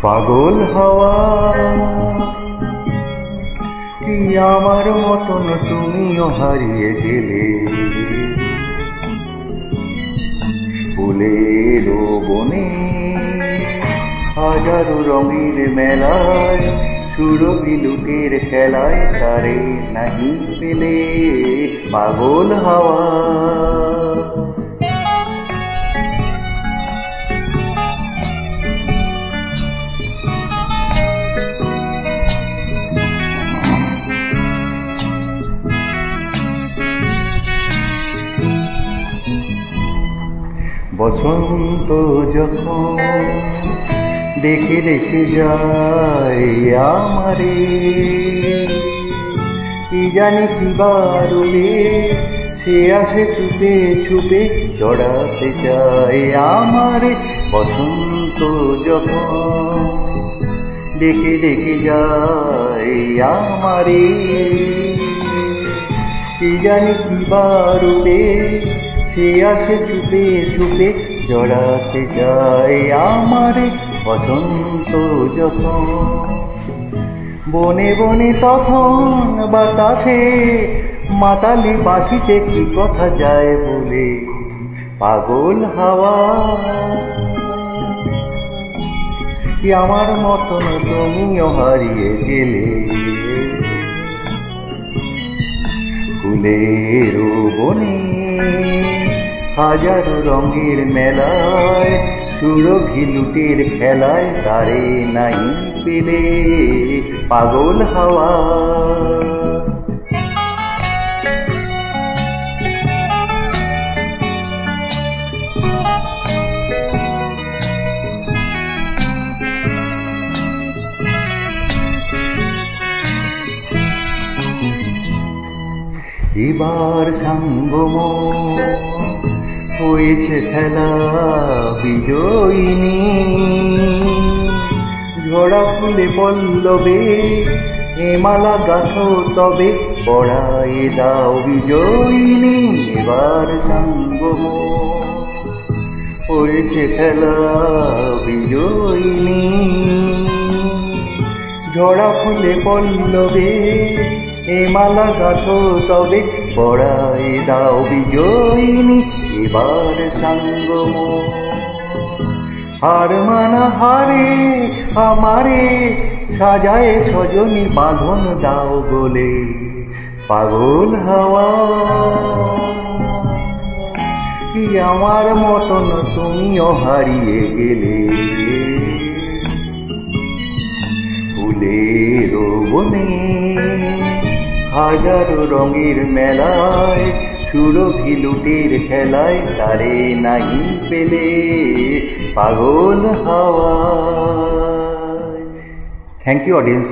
পাগল হওয়া কি আমার মতন তুমিও হারিয়ে গেলে ফুলের বনে হাজারো রঙের মেলায় সুরভি লুটের খেলায় তারে নাহি পেলে পাগল হওয়া। বসন্ত যখন দেখে দেখে যায় আমারে, কি জানি কিবার উড়ে সে আসে চুপে চুপে জড়াতে চায় আমারে। বসন্ত যখন দেখে দেখে যায় আমারে, কি জানি কিবার উড়ে সে আসে চুপে চুপে জড়াতে যায় আমারে। বসন্ত যখন বনে বনে তখন বাতাসে মাতালি বাঁশিতে কি কথা যায় বলে পাগল হাওয়া কি আমার মতন তুমিও হারিয়ে গেলে ফুলের বনে হাজারো রঙের মেলায় সুরভি লুটের খেলায় তারে নাই পেলে পাগল হাওয়া। এবার সাঙ্গম হয়েছে খেলা বিজয়িনী, ঝরা ফুলে পল্লবে এ মালা গাথো তবে পড়ায় দাও বিজয়িনী। এবার সাঙ্গম হয়েছে খেলা বিজয়িনী, ঝরা ফুলে পল্লবে এ মালা গাথো তবে পড়ায় দাও বিজয়িনী। এবার সাঙ্গম হার মানা হারে আমারে সাজায় সজনী বাঁধন দাও বলে পাগল হাওয়া কি আমার মতন তুমিও হারিয়ে গেলে ফুলের বনে হাজারো রঙের মেলায় সুরভি লুটের খেলায় তারে নাই পেলে পাগল হাওয়া। Thank you audience.